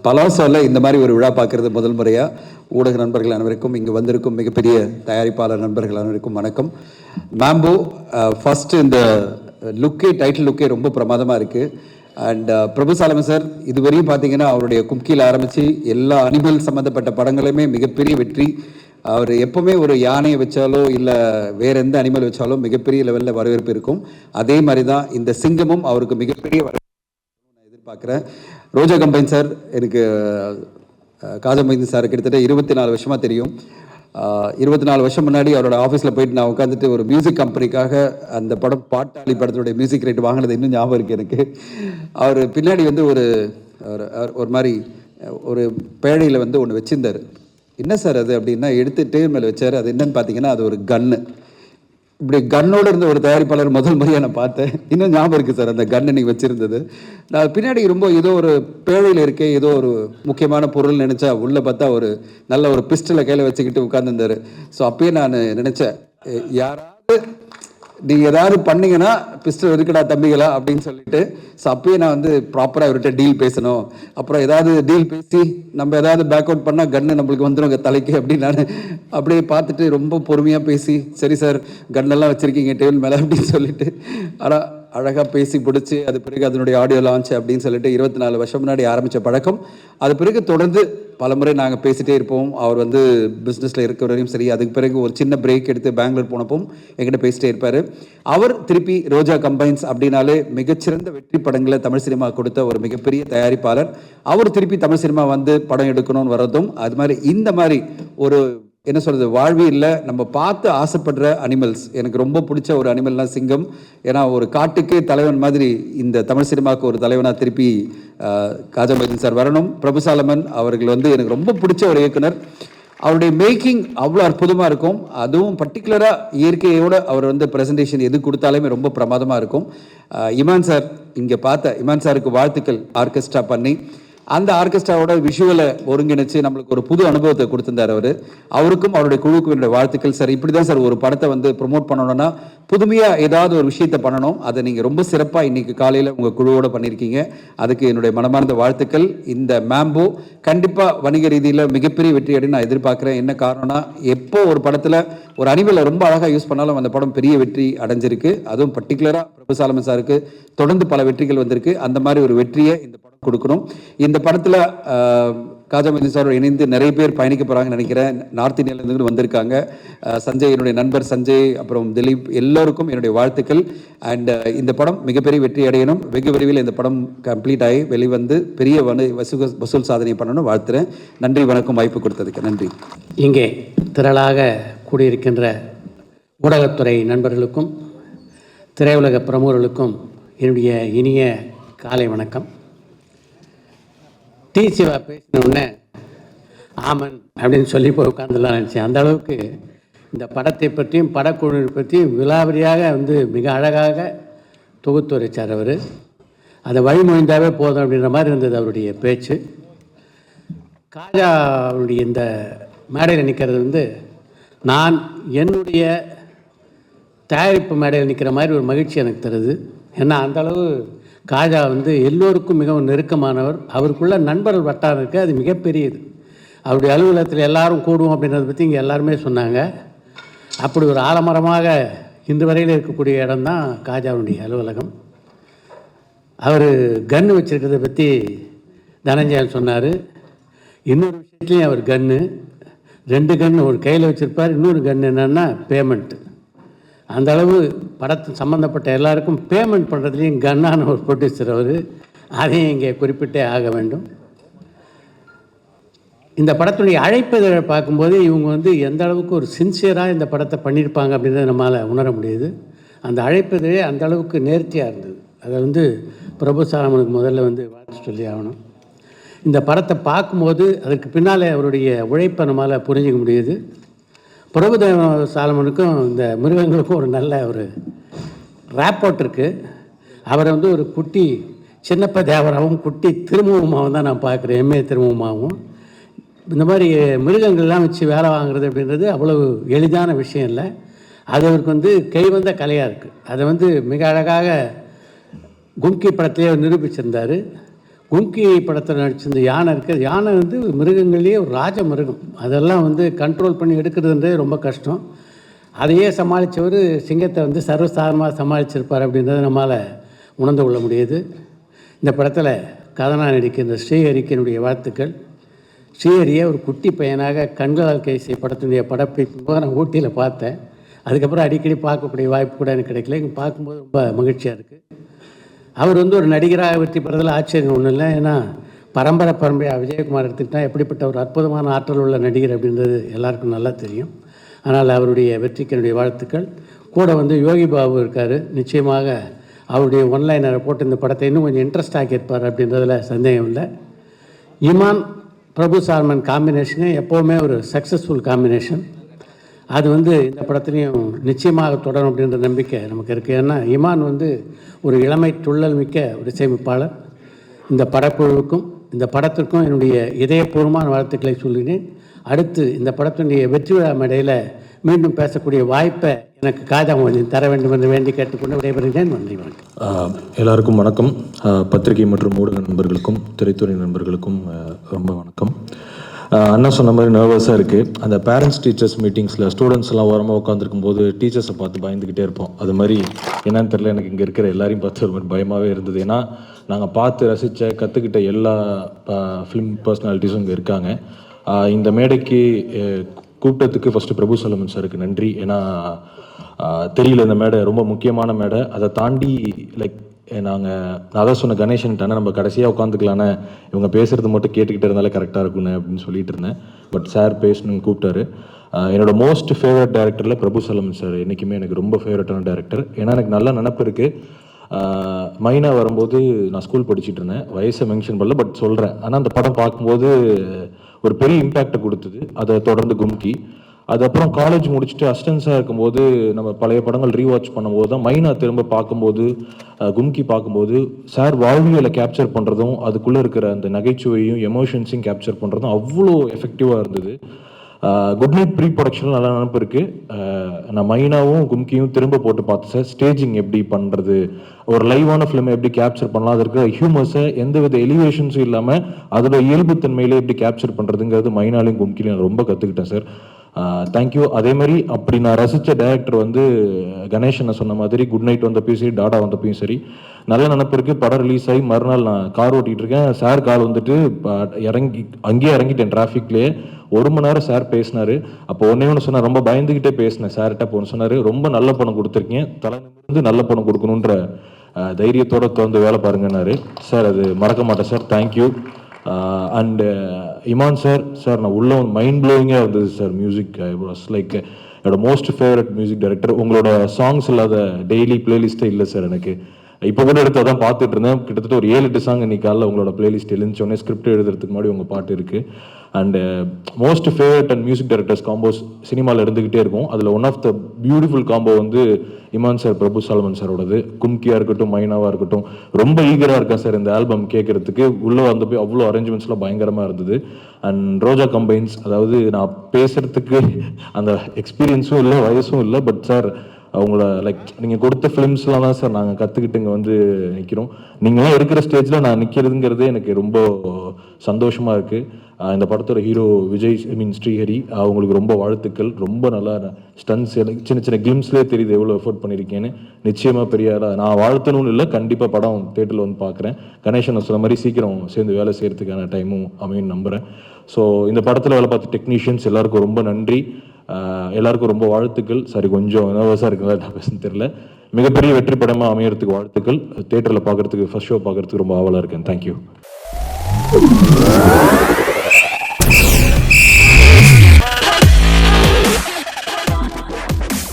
பலாசாவில் இந்த மாதிரி ஒரு விழா பார்க்குறது முதல் முறையாக. ஊடக நண்பர்கள் அனைவருக்கும், இங்கே வந்திருக்கும் மிகப்பெரிய தயாரிப்பாளர் நண்பர்கள் அனைவருக்கும் வணக்கம். மேம்போ ஃபஸ்ட்டு இந்த டைட்டில் லுக்கே ரொம்ப பிரமாதமாக இருக்குது. அண்ட் பிரபு சாலமன் சார் இதுவரையும் பார்த்தீங்கன்னா அவருடைய கும்கியில் ஆரம்பித்து எல்லா அனிமல் சம்மந்தப்பட்ட படங்களுமே மிகப்பெரிய வெற்றி. அவர் எப்போவுமே ஒரு யானையை வச்சாலோ இல்லை வேறு எந்த அனிமல் வச்சாலும் மிகப்பெரிய லெவலில் வரவேற்பு இருக்கும். அதே மாதிரி தான் இந்த சிங்கமும் அவருக்கு மிகப்பெரிய நான் எதிர்பார்க்குறேன். ரோஜா கம்பைன் சார் எனக்கு காஜமைந்தன் சார் கிட்டத்தட்ட 24 வருஷமாக தெரியும். 24 வருஷம் முன்னாடி அவரோட ஆஃபீஸில் போயிட்டு நான் உட்காந்துட்டு ஒரு மியூசிக் கம்பெனிக்காக அந்த படம் பாட்டாளி படத்துடைய மியூசிக் ரேட் வாங்கினது இன்னும் ஞாபகம் இருக்குது எனக்கு. அவர் பின்னாடி வந்து ஒரு மாதிரி ஒரு பேழையில் வந்து ஒன்று வச்சுருந்தார். என்ன சார் அது அப்படின்னா எடுத்துகிட்டே மேலே வச்சார். அது என்னன்னு பார்த்தீங்கன்னா அது ஒரு கன்னு. இப்படி கன்னோடு இருந்த ஒரு தயாரிப்பாளர் முதல் முறையாக நான் பார்த்தேன். இன்னும் ஞாபகம் இருக்குது சார் அந்த கன்னு நீங்கள் வச்சுருந்தது. நான் பின்னாடி ரொம்ப ஏதோ ஒரு பேழையில் இருக்கே, ஏதோ ஒரு முக்கியமான பொருள் நினச்சா உள்ளே பார்த்தா ஒரு நல்ல ஒரு பிஸ்டலை கையில் வச்சுக்கிட்டு உட்காந்துருந்தார். ஸோ அப்பயே நான் நினச்சேன், யாராவது நீங்கள் ஏதாவது பண்ணிங்கன்னா பிஸ்டல் இருக்குடா தம்பிகளா அப்படின்னு சொல்லிட்டு. ஸோ அப்பயே நான் வந்து ப்ராப்பராக இவர்கிட்ட டீல் பேசணும். அப்புறம் ஏதாவது டீல் பேசி நம்ம ஏதாவது பேக் அவுட் பண்ணால் கன்று நம்மளுக்கு வந்துடும் தலைக்கு அப்படின்னு நான் அப்படியே பார்த்துட்டு ரொம்ப பொறுமையாக பேசி, சரி சார் கன்னெல்லாம் வச்சுருக்கீங்க டேபிள் மேலே அப்படின்னு சொல்லிட்டு ஆனால் அழகாக பேசி பிடிச்சி அது பிறகு அதனுடைய ஆடியோ லான்ச் அப்படின்னு சொல்லிட்டு 24 வருஷம் முன்னாடி ஆரம்பித்த பழக்கம். அது பிறகு தொடர்ந்து பல முறை நாங்கள் பேசிகிட்டே இருப்போம். அவர் வந்து பிஸ்னஸில் இருக்கிற வரையும் சரி, அதுக்கு பிறகு ஒரு சின்ன பிரேக் எடுத்து பெங்களூர் போனப்போம் என்கிட்ட பேசிகிட்டே இருப்பார். அவர் திருப்பி ரோஜா கம்பைன்ஸ் அப்படின்னாலே மிகச்சிறந்த வெற்றி படங்களை தமிழ் சினிமா கொடுத்த ஒரு மிகப்பெரிய தயாரிப்பாளர். அவர் திருப்பி தமிழ் சினிமா வந்து படம் எடுக்கணும்னு வர்றதும் அது மாதிரி இந்த மாதிரி ஒரு என்ன சொல்கிறது வாழ்வியல்ல நம்ம பார்த்து ஆசைப்படுற அனிமல்ஸ். எனக்கு ரொம்ப பிடிச்ச ஒரு அனிமல்னால் சிங்கம். ஏன்னா ஒரு காட்டுக்கே தலைவன் மாதிரி இந்த தமிழ் சினிமாவுக்கு ஒரு தலைவனாக திருப்பி காஜமைந்தன் சார் வரணும். பிரபு சாலமன் அவர்கள் வந்து எனக்கு ரொம்ப பிடிச்ச ஒரு இயக்குனர். அவருடைய மேக்கிங் அவ்வளோ அற்புதமாக இருக்கும். அதுவும் பர்டிகுலராக இயற்கையோடு அவர் வந்து ப்ரெசன்டேஷன் எது கொடுத்தாலுமே ரொம்ப பிரமாதமாக இருக்கும். இமான் சார், இங்கே பார்த்த இமான் சாருக்கு வாழ்த்துக்கள். ஆர்கெஸ்ட்ரா பண்ணி அந்த ஆர்கெஸ்ட்ராவோட விஷுவலை ஒருங்கிணைச்சு நம்மளுக்கு ஒரு புது அனுபவத்தை கொடுத்திருந்தார் அவர். அவருக்கும் அவருடைய குழுவுக்கும் என்னுடைய வாழ்த்துக்கள் சார். இப்படி தான் சார் ஒரு படத்தை வந்து ப்ரொமோட் பண்ணணும்னா புதுமையாக ஏதாவது ஒரு விஷயத்தை பண்ணணும். அதை நீங்கள் ரொம்ப சிறப்பாக இன்றைக்கி காலையில் உங்கள் குழுவோடு பண்ணியிருக்கீங்க. அதுக்கு என்னுடைய மனமார்ந்த வாழ்த்துக்கள். இந்த மேம்போ கண்டிப்பாக வணிக ரீதியில் மிகப்பெரிய வெற்றி அடைன்னு நான் எதிர்பார்க்குறேன். என்ன காரணம்னா எப்போ ஒரு படத்தில் ஒரு அனிமலை ரொம்ப அழகாக யூஸ் பண்ணாலும் அந்த படம் பெரிய வெற்றி அடைஞ்சிருக்கு. அதுவும் பர்டிகுலராக பிரபு சாலமன் சாருக்கு தொடர்ந்து பல வெற்றிகள் வந்திருக்கு. அந்த மாதிரி ஒரு வெற்றியை இந்த படம் கொடுக்கணும். இந்த படத்தில் காஜமைந்தன் சாரோடு இணைந்து நிறைய பேர் பயணிக்க போகிறாங்கன்னு நினைக்கிறேன். நார்த் இந்தியாவிலேருந்து வந்திருக்காங்க. சஞ்சய், என்னுடைய நண்பர் சஞ்சய், அப்புறம் திலீப், எல்லோருக்கும் என்னுடைய வாழ்த்துக்கள். அண்ட் இந்த படம் மிகப்பெரிய வெற்றி அடையணும். வெகு விரைவில் இந்த படம் கம்ப்ளீட் ஆகி வெளிவந்து பெரிய வசூல் சாதனை பண்ணணும் வாழ்த்துறேன். நன்றி, வணக்கம். வாய்ப்பு கொடுத்ததுக்கு நன்றி. இங்கே திரளாக கூடியிருக்கின்ற ஊடகத்துறை நண்பர்களுக்கும் திரையுலக பிரமுகர்களுக்கும் என்னுடைய இனிய காலை வணக்கம். டி சிவா பேசினோடனே ஆமன் அப்படின்னு சொல்லி போய் உட்காந்துலாம் நினச்சேன். அந்த அளவுக்கு இந்த படத்தை பற்றியும் படக்குழு பற்றியும் விலாவரியாக வந்து மிக அழகாக தொகுத்து வச்சார் அவர். அதை வழிமொழிந்தாவே போதும் அப்படின்ற மாதிரி இருந்தது அவருடைய பேச்சு. காஜா அவருடைய இந்த மேடையில் நிற்கிறது வந்து நான் என்னுடைய தயாரிப்பு மேடையில் நிற்கிற மாதிரி ஒரு மகிழ்ச்சி எனக்கு தருது. ஏன்னா அந்தளவு காஜா வந்து எல்லோருக்கும் மிகவும் நெருக்கமானவர். அவருக்குள்ள நண்பர்கள் வட்டாரம் இருக்குது, அது மிகப்பெரியது. அவருடைய அலுவலகத்தில் எல்லாரும் கூடுவோம் அப்படின்றத பற்றி இங்கே எல்லாருமே சொன்னாங்க. அப்படி ஒரு ஆலமரமாக இன்று வரையில் இருக்கக்கூடிய இடம்தான் காஜாவுடைய அலுவலகம். அவர் கன்று வச்சுருக்கிறத பற்றி தனஞ்சயன் சொன்னார். இன்னொரு விஷயத்துலையும் அவர் கன்று 2 கன்று ஒரு கையில் வச்சுருப்பார். இன்னொரு கன்று என்னென்னா பேமெண்ட்டு. அந்த அளவு படத்து சம்மந்தப்பட்ட எல்லாருக்கும் பேமெண்ட் பண்ணுறதுலேயும் கன்னான ஒரு ப்ரொடியூசர் அவர். அதையும் இங்கே குறிப்பிட்டே ஆக வேண்டும். இந்த படத்துடைய அழைப்பதை பார்க்கும்போது இவங்க வந்து எந்த அளவுக்கு ஒரு சின்சியராக இந்த படத்தை பண்ணியிருப்பாங்க அப்படின்றத நம்மளால் உணர முடியுது. அந்த அழைப்பதே அந்த அளவுக்கு நேர்த்தியாக இருந்தது. அதை வந்து பிரபு சாலமனுக்கு முதல்ல வந்து வாழ்த்து சொல்லி ஆகணும். இந்த படத்தை பார்க்கும்போது அதற்கு பின்னால் அவருடைய உழைப்பை நம்மளால் புரிஞ்சிக்க முடியுது. பிரபு சாலமனுக்கும் இந்த மிருகங்களுக்கும் ஒரு நல்ல ஒரு ரேப்போர்ட் இருக்குது. அவரை வந்து ஒரு குட்டி சின்னப்ப தேவராகவும் குட்டி திருமுகமாகவும் தான் நான் பார்க்குறேன். எம்ஏ திருமுகமாகவும். இந்த மாதிரி மிருகங்கள்லாம் வச்சு வேலை வாங்குறது அப்படின்றது அவ்வளவு எளிதான விஷயம் இல்லை. அது அவருக்கு வந்து கைவந்த கலையாக இருக்குது. அதை வந்து மிக அழகாக கும்கி படத்திலே நிரூபிச்சிருந்தார். கும்கி படத்தில் நடிச்சிருந்த யானை இருக்குது. யானை வந்து மிருகங்கள்லேயே ஒரு ராஜ மிருகம். அதெல்லாம் வந்து கண்ட்ரோல் பண்ணி எடுக்கிறதுன்றே ரொம்ப கஷ்டம். அதையே சமாளித்தவர் சிங்கத்தை வந்து சர்வசாதாரணமாக சமாளிச்சிருப்பார் அப்படின்றத நம்மளால் உணர்ந்து கொள்ள முடியுது. இந்த படத்தில் கதாநாயகன் நடிக்கின்ற ஸ்ரீஹரிக்கினுடைய வாழ்த்துக்கள். ஸ்ரீஹரியை ஒரு குட்டி பையனாக கண்களால் கைசை படத்தினுடைய படப்பிடிப்பு நான் ஊட்டியில் பார்த்தேன். அதுக்கப்புறம் அடிக்கடி பார்க்கக்கூடிய வாய்ப்பு கூட எனக்கு கிடைக்கல. இங்கே பார்க்கும்போது ரொம்ப மகிழ்ச்சியாக இருக்குது. அவர் வந்து ஒரு நடிகராக வெற்றி பெறதில் ஆச்சரியம் ஒன்றும் இல்லை. ஏன்னா பரம்பரையாக விஜயகுமார் எடுத்துக்கிட்டால் எப்படிப்பட்ட ஒரு அற்புதமான ஆற்றல் உள்ள நடிகர் அப்படின்றது எல்லாருக்கும் நல்லா தெரியும். ஆனால் அவருடைய வெற்றிக்கு என்னுடைய வாழ்த்துக்கள். கூட வந்து யோகி பாபு இருக்கார். நிச்சயமாக அவருடைய ஒன்லைனரை போட்டு இந்த படத்தை இன்னும் கொஞ்சம் இன்ட்ரெஸ்ட் ஆக்கியிருப்பார் அப்படின்றதில் சந்தேகம் இல்லை. இமான் பிரபு சால்மன் காம்பினேஷனே எப்போவுமே ஒரு சக்ஸஸ்ஃபுல் காம்பினேஷன். அது வந்து இந்த படத்துலையும் நிச்சயமாக தொடரும் அப்படின்ற நம்பிக்கை நமக்கு இருக்குது. ஏன்னா இமான் வந்து ஒரு இளமை துள்ளல் மிக்க ஒரு இசையமைப்பாளர். இந்த படக்குழுவுக்கும் இந்த படத்திற்கும் என்னுடைய இதயபூர்வமான வாழ்த்துக்களை சொல்லினேன். அடுத்து இந்த படத்தினுடைய வெற்றி விழா மேடையில் மீண்டும் பேசக்கூடிய வாய்ப்பை எனக்கு காஜாமொழியில் தர வேண்டும் என்று வேண்டி கேட்டுக்கொண்டு விடைபெறுகிறேன். நன்றி, வணக்கம். எல்லாருக்கும் வணக்கம். பத்திரிகை மற்றும் ஊடக நண்பர்களுக்கும் திரைத்துறை நண்பர்களுக்கும் ரொம்ப வணக்கம். அண்ணா சொன்ன மாதிரி நர்வஸாக இருக்குது. அந்த பேரண்ட்ஸ் டீச்சர்ஸ் மீட்டிங்ஸில் ஸ்டூடெண்ட்ஸ் எல்லாம் ஓரமாக உட்காந்துருக்கும் போது டீச்சர்ஸை பார்த்து பயந்துக்கிட்டே இருப்போம். அது மாதிரி என்னன்னு தெரியல, எனக்கு இங்கே இருக்கிற எல்லாரையும் பார்த்து ஒரு மாதிரி பயமாகவே இருந்தது. ஏன்னா நாங்கள் பார்த்து ரசித்த கற்றுக்கிட்ட எல்லா ஃபிலிம் பர்சனாலிட்டிஸும் இங்கே இருக்காங்க. இந்த மேடைக்கு கூட்டத்துக்கு ஃபஸ்ட்டு பிரபு சாலமன் சாருக்கு நன்றி. ஏன்னா தெரியல, இந்த மேடை ரொம்ப முக்கியமான மேடை. அதை தாண்டி லைக் நான் அதான் சொன்ன கணேசன்ட்டானே நம்ம கடைசியாக உட்காந்துக்கலானே, இவங்க பேசுகிறது மட்டும் கேட்டுக்கிட்டே இருந்தாலே கரெக்டாக இருக்குன்னு அப்படின்னு சொல்லிட்டு இருந்தேன். பட் சார் பேசணுன்னு கூப்பிட்டாரு. என்னோடய மோஸ்ட் ஃபேவரட் டேரக்டரில் பிரபு சாலமன் சார் என்றைக்குமே எனக்கு ரொம்ப ஃபேவரட்டான டேரக்டர். ஏன்னா எனக்கு நல்ல நினப்பு இருக்குது. மைனா வரும்போது நான் ஸ்கூல் படிச்சுட்டு இருந்தேன், வயசை மென்ஷன் பண்ணல, பட் சொல்கிறேன். ஆனால் அந்த படம் பார்க்கும்போது ஒரு பெரிய இம்பேக்டை கொடுத்தது. அதை தொடர்ந்து கும்கி, அதுக்கப்புறம் காலேஜ் முடிச்சுட்டு அசிஸ்டன்ஸாக இருக்கும்போது நம்ம பழைய படங்கள் ரீவாட்ச் பண்ணும்போது தான் மைனா திரும்ப பார்க்கும்போது, கும்கி பார்க்கும்போது சார் வாழ்வியலை கேப்சர் பண்ணுறதும் அதுக்குள்ளே இருக்கிற அந்த நகைச்சுவையும் எமோஷன்ஸையும் கேப்சர் பண்ணுறதும் அவ்வளோ எஃபெக்டிவாக இருந்தது. குட் நைட் ப்ரீ ப்ரொடக்ஷனில் நல்லா நினப்பு இருக்குது. நான் மைனாவும் கும்கியும் திரும்ப போட்டு பார்த்தேன் சார். ஸ்டேஜிங் எப்படி பண்ணுறது, ஒரு லைவான ஃபிலிமை எப்படி கேப்சர் பண்ணலாம், அது இருக்கிற ஹியூமர்ஸை எந்தவித எலிவேஷன்ஸும் இல்லாமல் அதோட இயல்புத்தன்மையிலே எப்படி கேப்சர் பண்ணுறதுங்கிறது மைனாலையும் கும்கிலையும் நான் ரொம்ப கற்றுக்கிட்டேன் சார். தேங்க்யூ. அதே மாதிரி அப்படி நான் ரசித்த டைரக்டர் வந்து கணேசனை சொன்ன மாதிரி குட் நைட் வந்தப்பையும் சரி, டாடா வந்தப்பையும் சரி நல்ல நினப்பு இருக்குது. படம் ரிலீஸ் ஆகி மறுநாள் நான் கார் ஓட்டிகிட்டு இருக்கேன். சார் கால் வந்துட்டு அங்கேயே இறங்கிட்டேன் டிராஃபிக்லேயே. 1 மணி நேரம் சார் பேசினார். அப்போ ஒன்று சொன்னார், ரொம்ப பயந்துக்கிட்டே பேசினேன் சார்கிட்ட. அப்போ ஒன்று சொன்னார், ரொம்ப நல்ல படம் கொடுத்துருக்கீங்க, தலைநிமிர்ந்து நல்ல படம் கொடுக்கணுன்ற தைரியத்தோடு திறந்து வேலை பாருங்கன்னாரு. சார் அது மறக்க மாட்டேன் sir. Thank you. And Imman sir நான் உள்ள மைண்ட் ப்ளோயிங்காக இருந்தது சார். மியூசிக் வாஸ் லைக் என்னோட மோஸ்ட் ஃபேவரட் மியூசிக் டைரக்டர். உங்களோட சாங்ஸ் இல்லாத டெய்லி பிளேலிஸ்ட்டே இல்லை சார் எனக்கு. இப்போ கூட எடுத்து அதான் பார்த்துட்டு இருந்தேன். கிட்டத்தட்ட ஒரு 7-8 சாங் இன்னைக்கு காலைல உங்களோட பிளேலிஸ்ட் எழுந்துச்சோடனே ஸ்கிரிப்ட் எழுதுறதுக்கு முன்னாடி உங்கள் பாட்டு இருக்குது. And most favourite and music directors combos சினிமாவில் இருந்துக்கிட்டே இருக்கும். அதில் one of the beautiful combo வந்து இமான் சார் பிரபு சாலமன் சாரோடது. கும்கியாக இருக்கட்டும், மைனாவாக இருக்கட்டும், ரொம்ப ஈகராக இருக்கேன் சார் இந்த ஆல்பம் கேட்குறதுக்கு. உள்ளே வந்து போய் அவ்வளோ அரேஞ்ச்மெண்ட்ஸ்லாம் பயங்கரமாக இருந்தது. அண்ட் ரோஜா கம்பைன்ஸ், அதாவது நான் பேசுகிறதுக்கு அந்த எக்ஸ்பீரியன்ஸும் இல்லை, வயசும் இல்லை. பட் சார் அவங்கள லைக் நீங்கள் கொடுத்த ஃபிலிம்ஸ்லாம் தான் சார் நாங்கள் கற்றுக்கிட்டு இங்கே வந்து நிற்கிறோம். நீங்களாம் இருக்கிற ஸ்டேஜில் நான் நிற்கிறதுங்கிறதே எனக்கு ரொம்ப சந்தோஷமாக இருக்குது. இந்த படத்தோட ஹீரோ விஜய் ஸ்ரீஹரி, அவங்களுக்கு ரொம்ப வாழ்த்துக்கள். ரொம்ப நல்லா ஸ்டன்ஸ் சின்ன சின்ன கிளிம்ஸ்லேயே தெரியுது எவ்வளோ எஃபோர்ட் பண்ணியிருக்கேன்னு. நிச்சயமாக பெரிய நான் வாழ்த்தணும்னு இல்லை, கண்டிப்பாக படம் தேட்டரில் வந்து பார்க்குறேன். கணேசன் சொன்ன மாதிரி சீக்கிரம் சேர்ந்து வேலை செய்கிறதுக்கான டைமும் அமையும் நம்புகிறேன். ஸோ இந்த படத்தில் வேலை பார்த்த டெக்னீஷியன்ஸ் எல்லாருக்கும் ரொம்ப நன்றி. எல்லாருக்கும் ரொம்ப வாழ்த்துக்கள். சரி, கொஞ்சம் நர்வஸாக இருக்குங்களா நான் பேசுன்னு தெரியல. மிகப்பெரிய வெற்றி படமாக அமையறதுக்கு வாழ்த்துக்கள். தேட்டரில் பார்க்குறதுக்கு, ஃபர்ஸ்ட் ஷோ பார்க்குறதுக்கு ரொம்ப ஆவலாக இருக்கேன். தேங்க்யூ.